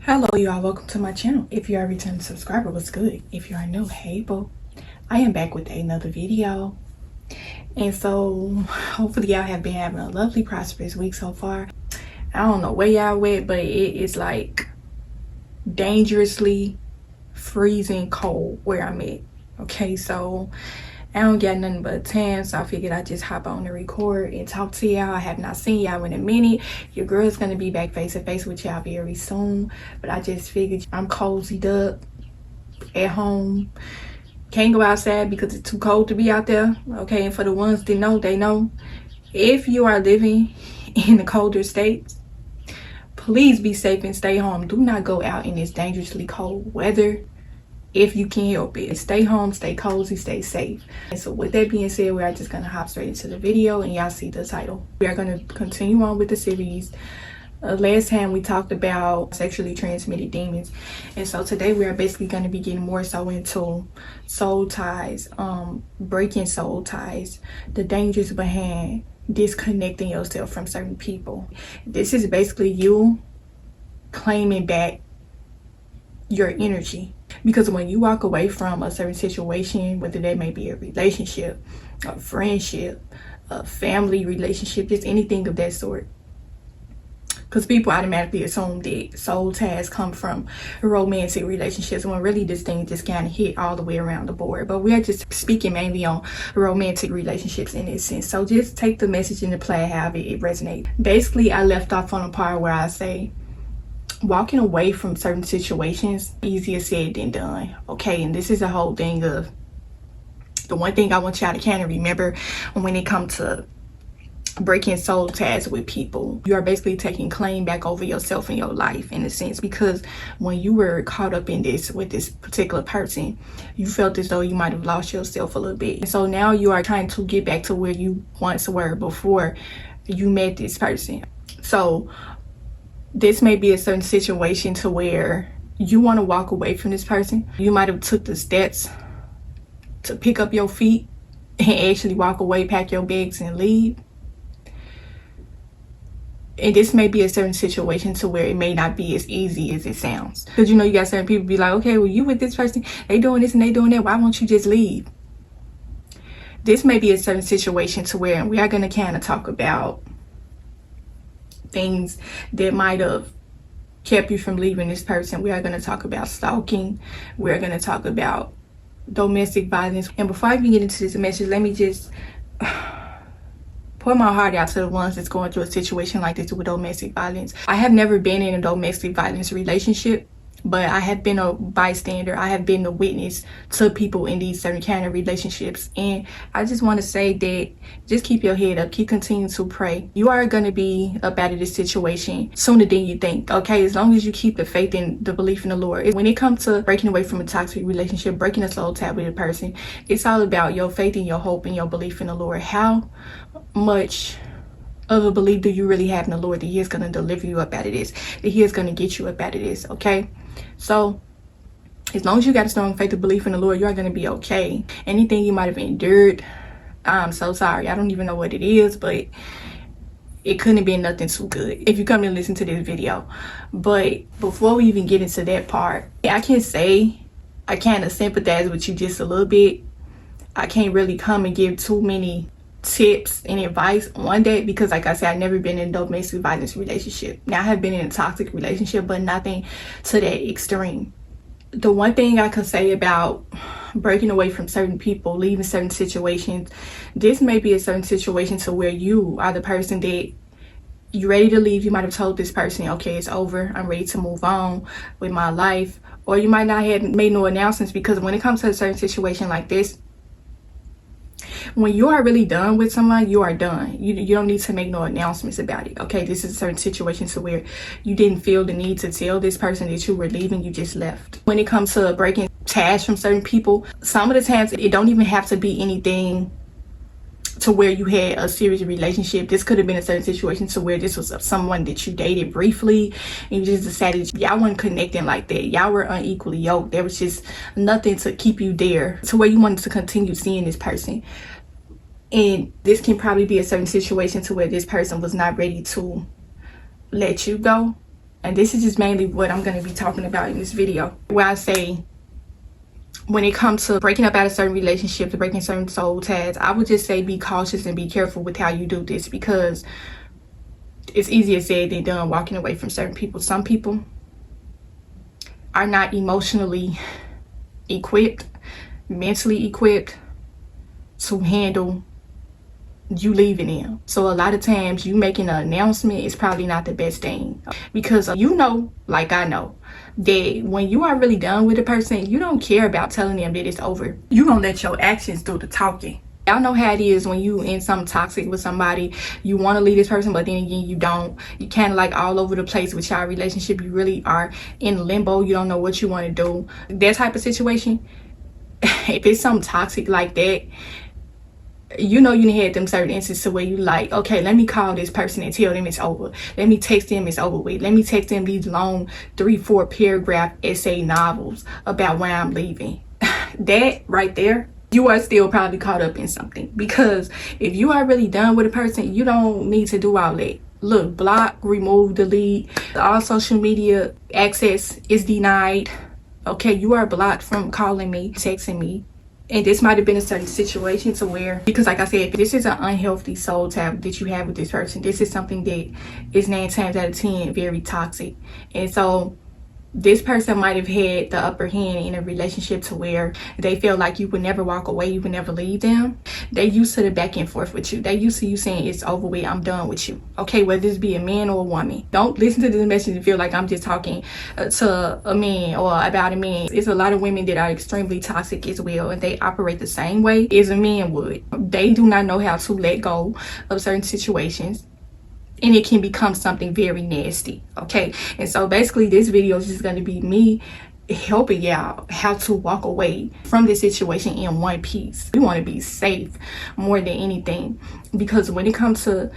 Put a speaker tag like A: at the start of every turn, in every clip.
A: Hello y'all, welcome to my channel. If you are a returning subscriber, what's good? If you are new, hey boo. I am back with another video. And so hopefully y'all have been having a lovely, prosperous week so far. I don't know where y'all went, but it is like dangerously freezing cold where I'm at. Okay, so I don't got nothing but tan, so I figured I'd just hop on and record and talk to y'all. I have not seen y'all in a minute. Your girl's gonna be back face to face with y'all very soon, but I just figured I'm cozied up at home. Can't go outside because it's too cold to be out there. Okay, and for the ones that know, they know. If you are living in the colder states, please be safe and stay home. Do not go out in this dangerously cold weather. If you can help it, stay home, stay cozy, stay safe. And so with that being said, we are just gonna hop straight into the video, and y'all see the title. We are gonna continue on with the series. Last time we talked about sexually transmitted demons, and so today we are basically going to be getting more so into soul ties, breaking soul ties, the dangers behind disconnecting yourself from certain people. This is basically you claiming back your energy, because when you walk away from a certain situation, whether that may be a relationship, a friendship, a family relationship, just anything of that sort, because people automatically assume that soul ties come from romantic relationships, when really this thing just kind of hit all the way around the board. But we are just speaking mainly on romantic relationships in this sense, so just take the message and apply however it resonates. Basically, I left off on a part where I say walking away from certain situations, easier said than done. Okay, and this is a whole thing of the one thing I want y'all to kind of remember when it comes to breaking soul ties with people. You are basically taking claim back over yourself and your life, in a sense, because when you were caught up in this with this particular person, you felt as though you might have lost yourself a little bit. And so now you are trying to get back to where you once were before you met this person. So this may be a certain situation to where you want to walk away from this person. You might have took the steps to pick up your feet and actually walk away, pack your bags and leave. And this may be a certain situation to where it may not be as easy as it sounds. Because you got certain people be like, okay, well, you with this person, they doing this and they doing that, why won't you just leave? This may be a certain situation to where, and we are going to kind of talk about things that might have kept you from leaving this person. We are going to talk about stalking. We're going to talk about domestic violence. And before I even get into this message, let me just pour my heart out to the ones that's going through a situation like this with domestic violence. I have never been in a domestic violence relationship, but I have been a bystander. I have been a witness to people in these certain kind of relationships. And I just want to say that just keep your head up. Keep continuing to pray. You are going to be up out of this situation sooner than you think, okay? As long as you keep the faith and the belief in the Lord. When it comes to breaking away from a toxic relationship, breaking a soul tie with a person, it's all about your faith and your hope and your belief in the Lord. How much of a belief do you really have in the Lord that He is going to deliver you up out of this, that He is going to get you up out of this, okay? So as long as you got a strong faith and belief in the Lord, you are going to be okay. Anything you might have endured, I'm so sorry. I don't even know what it is, but it couldn't have been nothing too good if you come to listen to this video. But before we even get into that part, I can say I kind of sympathize with you just a little bit. I can't really come and give too many tips and advice on that, because like I said, I've never been in a domestic violence relationship. Now I have been in a toxic relationship, but nothing to that extreme. The one thing I could say about breaking away from certain people, leaving certain situations, this may be a certain situation to where you are the person that you're ready to leave. You might have told this person, okay, it's over, I'm ready to move on with my life. Or you might not have made no announcements, because when it comes to a certain situation like this, when you are really done with someone, you are done. You don't need to make no announcements about it, okay? This is a certain situation to where you didn't feel the need to tell this person that you were leaving, you just left. When it comes to breaking ties from certain people, some of the times it don't even have to be anything to where you had a serious relationship. This could have been a certain situation to where this was someone that you dated briefly and you just decided y'all weren't connecting like that. Y'all were unequally yoked. There was just nothing to keep you there to where you wanted to continue seeing this person. And this can probably be a certain situation to where this person was not ready to let you go. And this is just mainly what I'm going to be talking about in this video, where I say when it comes to breaking up out of certain relationships, breaking certain soul ties, I would just say be cautious and be careful with how you do this, because it's easier said than done walking away from certain people. Some people are not emotionally equipped, mentally equipped to handle you leaving them. So a lot of times you making an announcement is probably not the best thing, because you know, like I know, that when you are really done with a person, you don't care about telling them that it's over. You gonna let your actions do the talking. Y'all know how it is when you in something toxic with somebody. You want to leave this person, but then again you don't. You kind of like all over the place with y'all relationship. You really are in limbo. You don't know what you want to do. That type of situation, if it's something toxic like that, you know, you had them certain instances where you like, okay, let me call this person and tell them it's over. Let me text them it's over with. Let me text them these long 3-4 paragraph essay novels about why I'm leaving. That right there, you are still probably caught up in something, because if you are really done with a person, you don't need to do all that. Look, block, remove, delete, all social media access is denied. Okay, you are blocked from calling me, texting me. And this might have been a certain situation to where, because like I said, this is an unhealthy soul tie that you have with this person. This is something that is 9 times out of 10 very toxic. And so this person might have had the upper hand in a relationship to where they feel like you would never walk away, you would never leave them. They used to the back and forth with you. They used to you saying it's over with, I'm done with you. Okay, whether this be a man or a woman. Don't listen to this message and feel like I'm just talking to a man or about a man. It's a lot of women that are extremely toxic as well, and they operate the same way as a man would. They do not know how to let go of certain situations, and it can become something very nasty. Okay, and so basically this video is just going to be me helping y'all how to walk away from this situation in one piece. We want to be safe more than anything, because when it comes to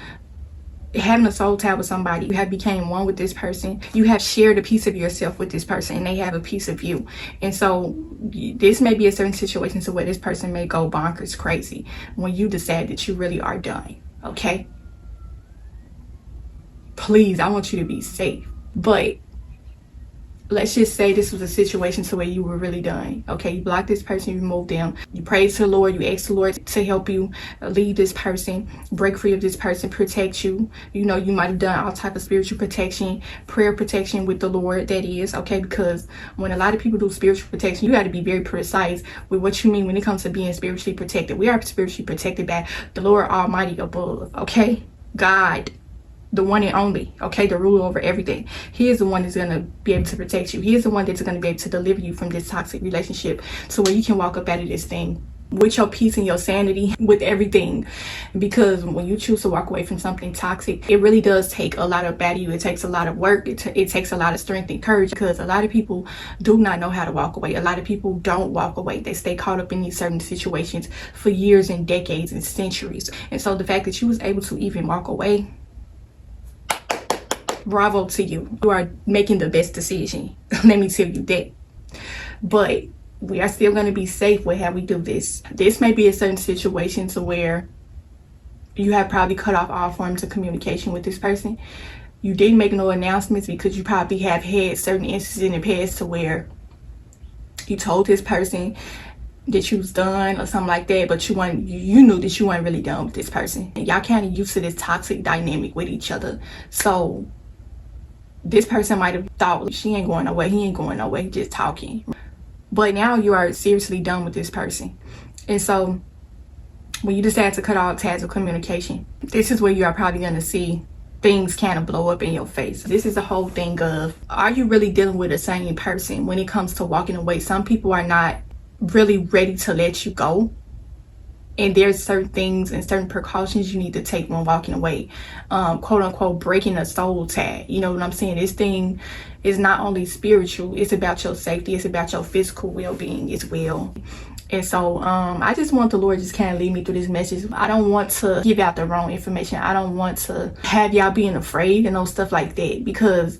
A: having a soul tie with somebody, you have became one with this person. You have shared a piece of yourself with this person, and they have a piece of you. And so this may be a certain situation to where this person may go bonkers crazy when you decide that you really are done. Okay, please, I want you to be safe. But let's just say this was a situation to where you were really done. Okay, you blocked this person, you removed them, you prayed to the Lord, you asked the Lord to help you leave this person, break free of this person, protect you. You know, you might have done all type of spiritual protection, prayer protection with the Lord, that is. Okay, because when a lot of people do spiritual protection, you got to be very precise with what you mean when it comes to being spiritually protected. We are spiritually protected by the Lord Almighty above. Okay, God, the one and only, okay, the ruler over everything. He is the one that's going to be able to protect you. He is the one that's going to be able to deliver you from this toxic relationship, so where you can walk up out of this thing with your peace and your sanity, with everything. Because when you choose to walk away from something toxic, it really does take a lot about you. It takes a lot of work. It takes a lot of strength and courage, because a lot of people do not know how to walk away. A lot of people don't walk away. They stay caught up in these certain situations for years and decades and centuries. And so the fact that you was able to even walk away, bravo to you. You are making the best decision. Let me tell you that. But we are still going to be safe with how we do this. This may be a certain situation to where you have probably cut off all forms of communication with this person. You didn't make no announcements because you probably have had certain instances in the past to where you told this person that you was done or something like that, but you knew that you weren't really done with this person. And y'all kind of used to this toxic dynamic with each other. So this person might have thought, she ain't going nowhere, he ain't going nowhere, he just talking. But now you are seriously done with this person. And so when you decide to cut off ties of communication, this is where you are probably going to see things kind of blow up in your face. This is the whole thing of, are you really dealing with the same person when it comes to walking away? Some people are not really ready to let you go. And there's certain things and certain precautions you need to take when walking away. Quote unquote, breaking a soul tie. You know what I'm saying? This thing is not only spiritual, it's about your safety, it's about your physical well-being as well. And so I just want the Lord just kind of lead me through this message. I don't want to give out the wrong information. I don't want to have y'all being afraid and no stuff like that, because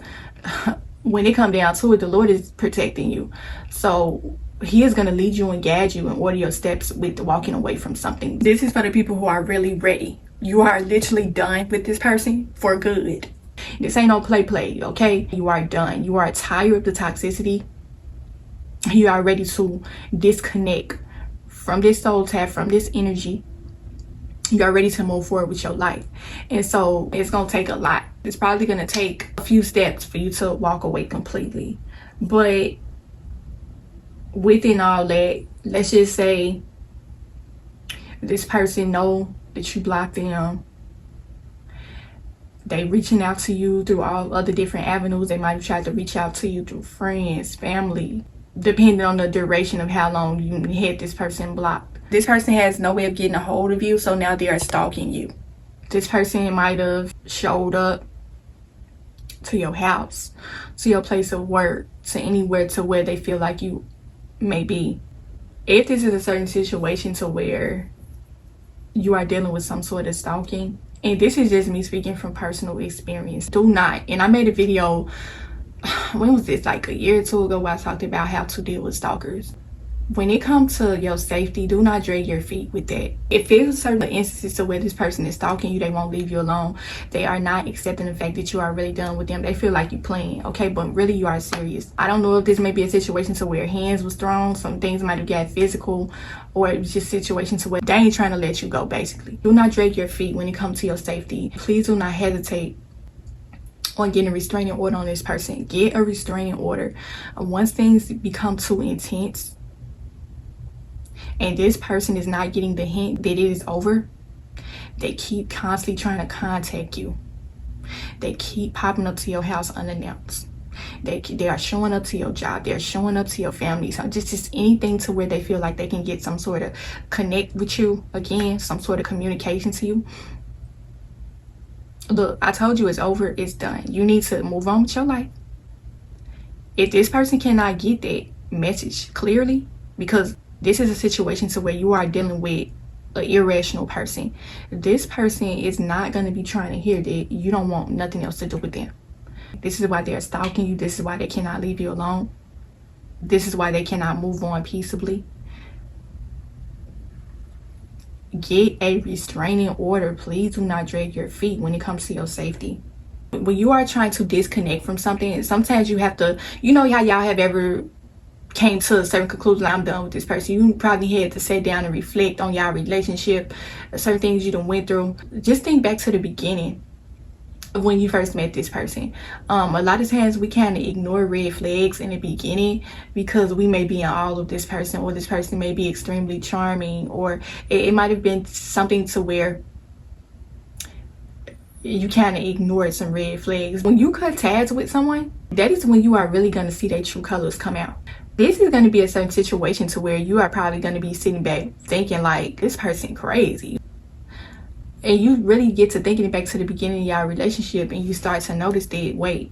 A: when it comes down to it, the Lord is protecting you. So He is going to lead you and guide you and order your steps with walking away from something. This is for the people who are really ready. You are literally done with this person for good. This ain't no play, okay? You are done. You are tired of the toxicity. You are ready to disconnect from this soul tab, from this energy. You are ready to move forward with your life. And so it's going to take a lot. It's probably going to take a few steps for you to walk away completely. But within all that, let's just say this person know that you blocked them. They reaching out to you through all other different avenues. They might have tried to reach out to you through friends, family, depending on the duration of how long you had this person blocked. This person has no way of getting a hold of you, so now they are stalking you. This person might have showed up to your house, to your place of work, to anywhere to where they feel like you may be. If this is a certain situation to where you are dealing with some sort of stalking, and this is just me speaking from personal experience, do not, and I made a video, when was this, like a year or two ago, where I talked about how to deal with stalkers. When it comes to your safety, do not drag your feet with that. If there's certain instances to where this person is stalking you, they won't leave you alone. They are not accepting the fact that you are really done with them. They feel like you're playing, okay? But really, you are serious. I don't know if this may be a situation to where hands was thrown, some things might have got physical, or it was just situations to where they ain't trying to let you go, basically. Do not drag your feet when it comes to your safety. Please do not hesitate on getting a restraining order on this person. Get a restraining order. Once things become too intense, and this person is not getting the hint that it is over, they keep constantly trying to contact you. They keep popping up to your house unannounced. They are showing up to your job. They're showing up to your family. So just anything to where they feel like they can get some sort of connect with you again, some sort of communication to you. Look, I told you it's over. It's done. You need to move on with your life. If this person cannot get that message clearly, because this is a situation to where you are dealing with an irrational person. This person is not going to be trying to hear that you don't want nothing else to do with them. This is why they're stalking you. This is why they cannot leave you alone. This is why they cannot move on peaceably. Get a restraining order. Please do not drag your feet when it comes to your safety. When you are trying to disconnect from something, sometimes you have to, you know how y'all have ever came to a certain conclusion, like, I'm done with this person. You probably had to sit down and reflect on y'all relationship, certain things you done went through. Just think back to the beginning of when you first met this person. A lot of times we kind of ignore red flags in the beginning because we may be in awe of this person, or this person may be extremely charming, or it might have been something to where you kind of ignored some red flags. When you cut ties with someone, that is when you are really going to see their true colors come out. This is going to be a certain situation to where you are probably going to be sitting back thinking like, this person crazy. And you really get to thinking back to the beginning of y'all relationship, and you start to notice that, wait,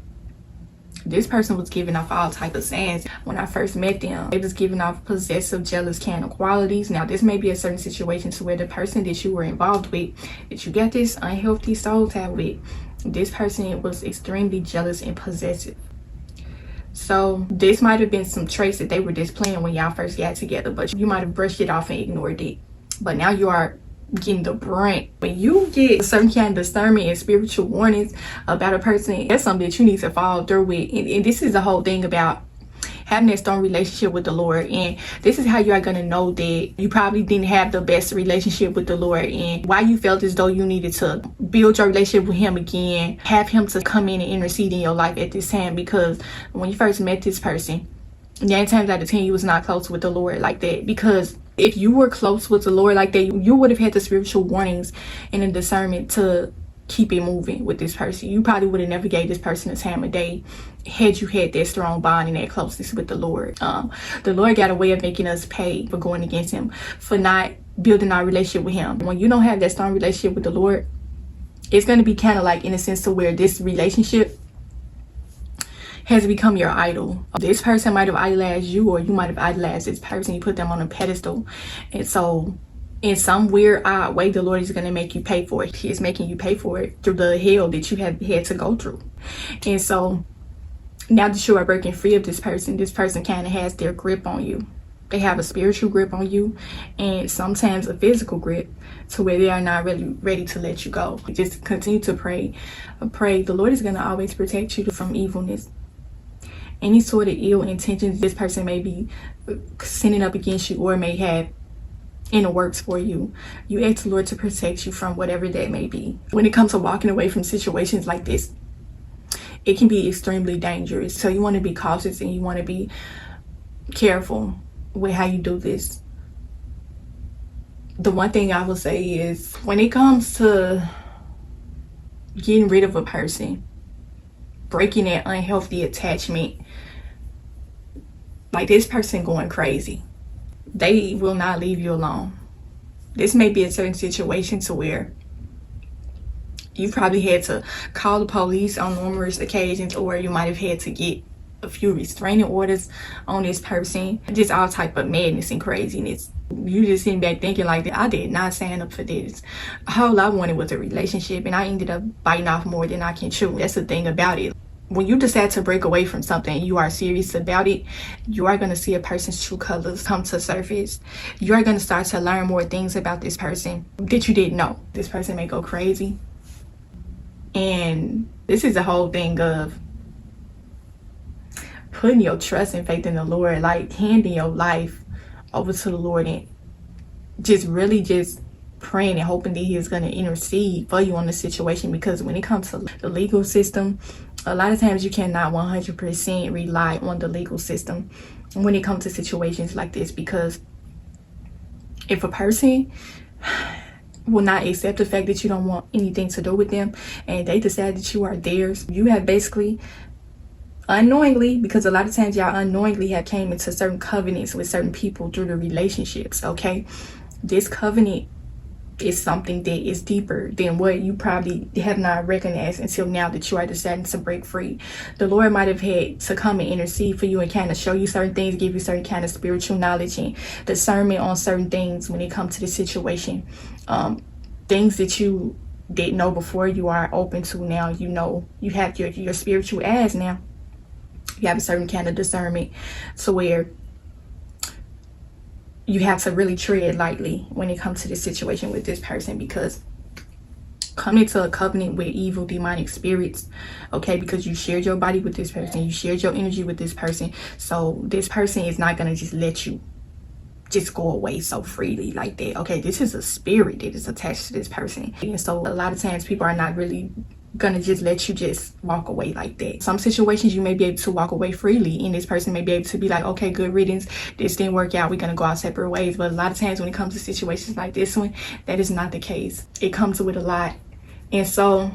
A: this person was giving off all type of signs. When I first met them, they was giving off possessive, jealous kind of qualities. Now, this may be a certain situation to where the person that you were involved with, that you got this unhealthy soul tie with, this person was extremely jealous and possessive. So this might have been some traits that they were displaying when y'all first got together, but you might have brushed it off and ignored it. But now you are getting the brunt. When you get a certain kind of discernment and spiritual warnings about a person, that's something that you need to follow through with. And this is the whole thing about having that strong relationship with the Lord. And this is how you are going to know that you probably didn't have the best relationship with the Lord, and why you felt as though you needed to build your relationship with him again, have him to come in and intercede in your life at this time. Because when you first met this person, 9 times out of 10 you was not close with the Lord like that. Because if you were close with the Lord like that, you would have had the spiritual warnings and the discernment to keep it moving with this person. You probably would have never gave this person a time of day had you had that strong bond and that closeness with the Lord. The Lord got a way of making us pay for going against him, for not building our relationship with him. When you don't have that strong relationship with the Lord, it's going to be kind of like, in a sense, to where this relationship has become your idol. This person might have idolized you, or you might have idolized this person. You put them on a pedestal. And so in some weird, odd way, the Lord is going to make you pay for it. He is making you pay for it through the hell that you have had to go through. And so now that you are breaking free of this person kind of has their grip on you. They have a spiritual grip on you and sometimes a physical grip to where they are not really ready to let you go. Just continue to pray. Pray. The Lord is going to always protect you from evilness. Any sort of ill intentions this person may be sending up against you or may have in the works for you. You ask the Lord to protect you from whatever that may be. When it comes to walking away from situations like this, it can be extremely dangerous. So you want to be cautious and you want to be careful with how you do this. The one thing I will say is when it comes to getting rid of a person, breaking that unhealthy attachment, like this person going crazy, they will not leave you alone. This may be a certain situation to where you probably had to call the police on numerous occasions, or you might have had to get a few restraining orders on this person. Just all type of madness and craziness. You just sitting back thinking like, I did not sign up for this. All I wanted was a relationship, and I ended up biting off more than I can chew. That's the thing about it. When you decide to break away from something, you are serious about it, you are going to see a person's true colors come to surface. You are going to start to learn more things about this person that you didn't know. This person may go crazy. And this is the whole thing of putting your trust and faith in the Lord, like handing your life over to the Lord and just really just praying and hoping that He is going to intercede for you on the situation. Because when it comes to the legal system, a lot of times you cannot 100% rely on the legal system when it comes to situations like this, because if a person will not accept the fact that you don't want anything to do with them and they decide that you are theirs, you have basically unknowingly, because a lot of times y'all unknowingly have came into certain covenants with certain people through the relationships, okay? This covenant is something that is deeper than what you probably have not recognized until now that you are deciding to break free. The Lord might have had to come and intercede for you and kind of show you certain things, give you certain kind of spiritual knowledge and discernment on certain things when it comes to the situation. Things that you didn't know before, you are open to now. You know, you have your spiritual eyes now. You have a certain kind of discernment to where you have to really tread lightly when it comes to this situation with this person, because coming to a covenant with evil demonic spirits, okay, because you shared your body with this person, you shared your energy with this person, so this person is not going to just let you just go away so freely like that, okay? This is a spirit that is attached to this person, and so a lot of times people are not really gonna just let you just walk away like that. Some situations you may be able to walk away freely, and this person may be able to be like, okay, good riddance, this didn't work out, we're gonna go our separate ways. But a lot of times when it comes to situations like this one, that is not the case. It comes with a lot. And so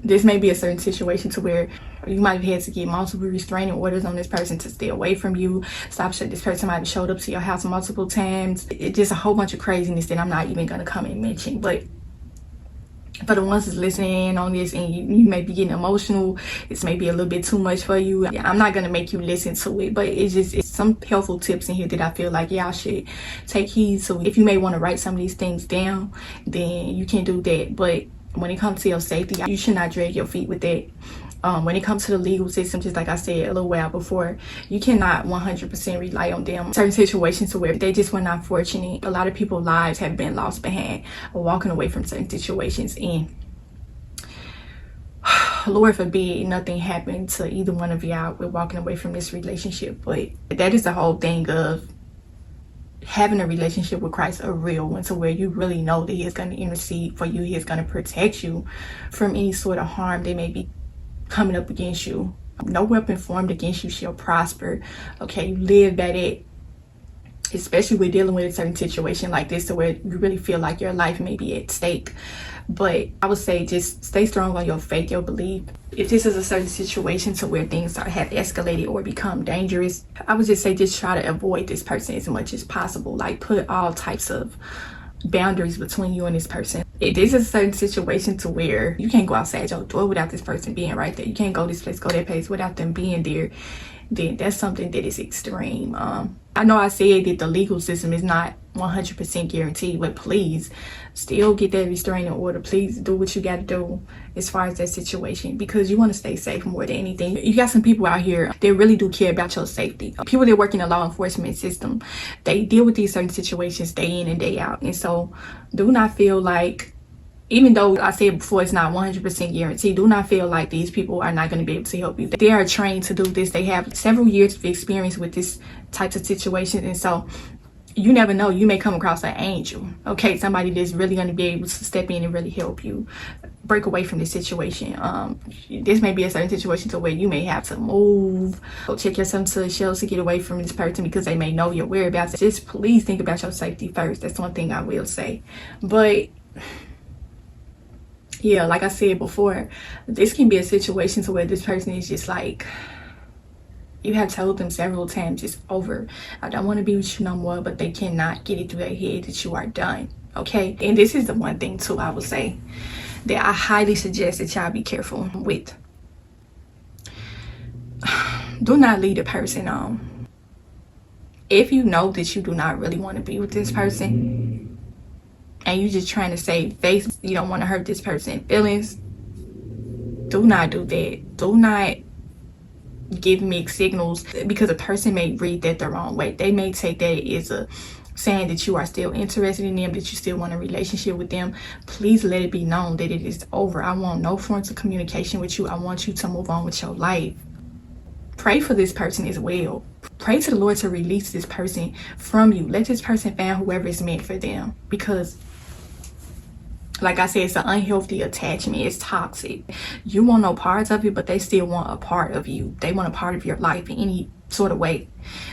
A: this may be a certain situation to where you might have had to get multiple restraining orders on this person to stay away from you. This person might have showed up to your house multiple times. It's just a whole bunch of craziness that I'm not even gonna come and mention. But for the ones that's listening on this and you may be getting emotional, it's maybe a little bit too much for you, I'm not gonna make you listen to it, but it's some helpful tips in here that I feel like y'all should take heed to. If you may want to write some of these things down, then you can do that. But when it comes to your safety, you should not drag your feet with that. When it comes to the legal system, just like I said a little while before, you cannot 100% rely on them. Certain situations where they just were not fortunate. A lot of people's lives have been lost behind or walking away from certain situations. And Lord forbid nothing happened to either one of y'all with walking away from this relationship. But that is the whole thing of having a relationship with Christ, a real one, to where you really know that He is going to intercede for you. He is going to protect you from any sort of harm they may be coming up against you. No weapon formed against you shall prosper, okay? You live by that, especially with dealing with a certain situation like this, to where you really feel like your life may be at stake. But I would say just stay strong on your faith, your belief. If this is a certain situation to where things have escalated or become dangerous, I would just say just try to avoid this person as much as possible. Like, put all types of boundaries between you and this person. If this is a certain situation to where you can't go outside your door without this person being right there, you can't go this place, go that place without them being there, then that's something that is extreme. I know I said that the legal system is not 100% guaranteed, but please still get that restraining order. Please do what you got to do as far as that situation, because you want to stay safe more than anything. You got some people out here that really do care about your safety. People that work in the law enforcement system, they deal with these certain situations day in and day out. And so do not feel like, even though I said before it's not 100% guaranteed, do not feel like these people are not going to be able to help you. They are trained to do this. They have several years of experience with this types of situations. And so you never know, you may come across an angel, okay? Somebody that's really going to be able to step in and really help you break away from this situation. This may be a certain situation to where you may have to move, go check yourself to the shelter to get away from this person because they may know your whereabouts. Just please think about your safety first. That's one thing I will say. But yeah, like I said before, this can be a situation to where this person is just like, you have told them several times it's over, I don't want to be with you no more, but they cannot get it through their head that you are done, okay? And this is the one thing too, I would say, that I highly suggest that y'all be careful with. Do not lead a person on. If you know that you do not really want to be with this person and you just trying to save face, you don't want to hurt this person's feelings, do not do that. Do not give mixed signals, because a person may read that the wrong way. They may take that as a saying that you are still interested in them, that you still want a relationship with them. Please let it be known that it is over. I want no forms of communication with you. I want you to move on with your life. Pray for this person as well. Pray to the Lord to release this person from you. Let this person find whoever is meant for them, because like I said, it's an unhealthy attachment. It's toxic. You want no parts of it, but they still want a part of you. They want a part of your life in any sort of way.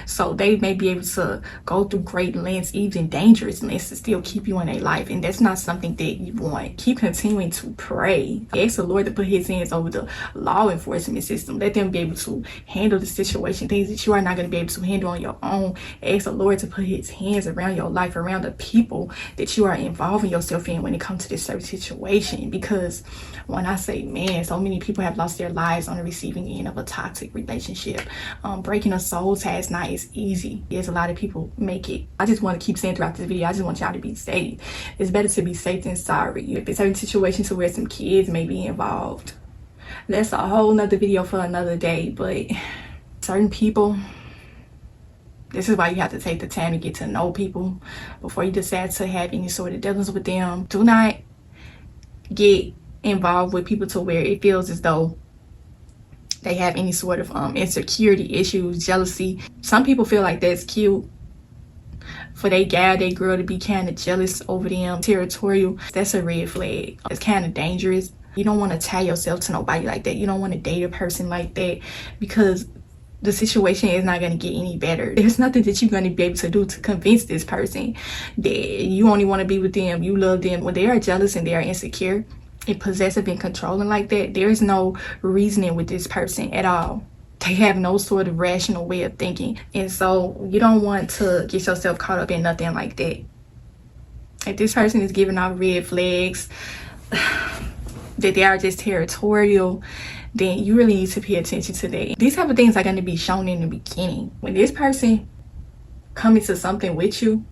A: So they may be able to go through great lengths, even dangerous lengths, to still keep you in their life. And that's not something that you want. Keep continuing to pray. Ask the Lord to put his hands over the law enforcement system. Let them be able to handle the situation, things that you are not going to be able to handle on your own. Ask the Lord to put his hands around your life, around the people that you are involving yourself in when it comes to this certain situation. Because when I say, man, so many people have lost their lives on the receiving end of a toxic relationship. Breaking a soul tie is not as easy as a lot of people make it. I just want to keep saying throughout this video, I just want y'all to be safe. It's better to be safe than sorry. If it's certain situations where some kids may be involved, that's a whole nother video for another day. But certain people, this is why you have to take the time to get to know people before you decide to have any sort of dealings with them. Do not get involved with people to where it feels as though they have any sort of insecurity issues, jealousy. Some people feel like that's cute for they guy, they girl to be kind of jealous over them, territorial. That's a red flag. It's kind of dangerous. You don't want to tie yourself to nobody like that. You don't want to date a person like that, because the situation is not going to get any better. There's nothing that you're going to be able to do to convince this person that you only want to be with them, you love them. When they are jealous and they are insecure and possessive and controlling like that, there is no reasoning with this person at all. They have no sort of rational way of thinking. And so you don't want to get yourself caught up in nothing like that. If this person is giving out red flags, that they are just territorial, then you really need to pay attention to that. These type of things are going to be shown in the beginning. When this person comes into something with you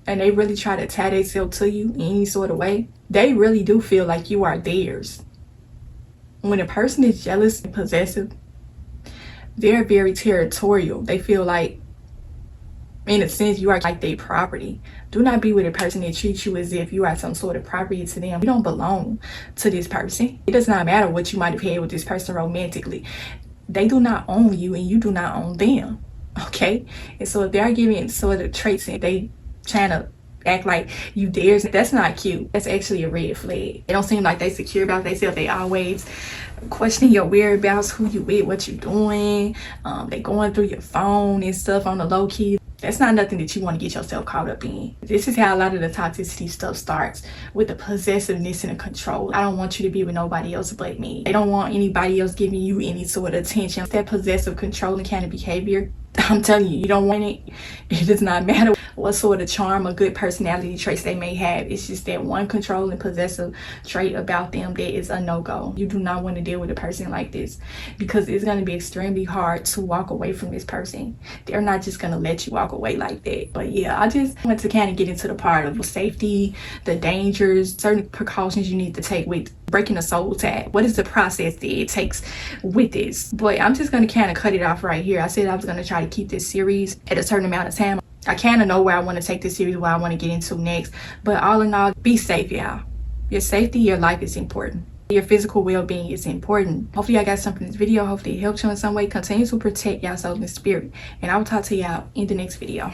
A: and they really try to tie themselves to you in any sort of way, they really do feel like you are theirs. When a person is jealous and possessive, they're very territorial. They feel like, in a sense, you are like their property. Do not be with a person that treats you as if you are some sort of property to them. You don't belong to this person. It does not matter what you might have had with this person romantically. They do not own you and you do not own them. Okay? And so if they are giving sort of traits and they trying to act like you theirs, that's not cute. That's actually a red flag. They don't seem like they secure about themselves. They always questioning your whereabouts, who you with, what you doing. They going through your phone and stuff on the low key. That's not nothing that you want to get yourself caught up in. This is how a lot of the toxicity stuff starts, with the possessiveness and the control. I don't want you to be with nobody else but me. They don't want anybody else giving you any sort of attention. That possessive, controlling kind of behavior I'm telling you, you don't want it. It does not matter what sort of charm or good personality traits they may have. It's just that one controlling, possessive trait about them that is a no-go. You do not want to deal with a person like this, because it's going to be extremely hard to walk away from this person. They're not just going to let you walk away like that. But yeah, I just want to kind of get into the part of safety, the dangers, certain precautions you need to take with breaking a soul tie. What is the process that it takes with this? But I'm just going to kind of cut it off right here. I said I was going to try to keep this series at a certain amount of time. I kind of know where I want to take this series, where I want to get into next. But all in all, be safe, y'all. Your safety, your life is important. Your physical well-being is important. Hopefully I got something in this video. Hopefully it helped you in some way. Continue to protect y'all soul and spirit. And I will talk to y'all in the next video.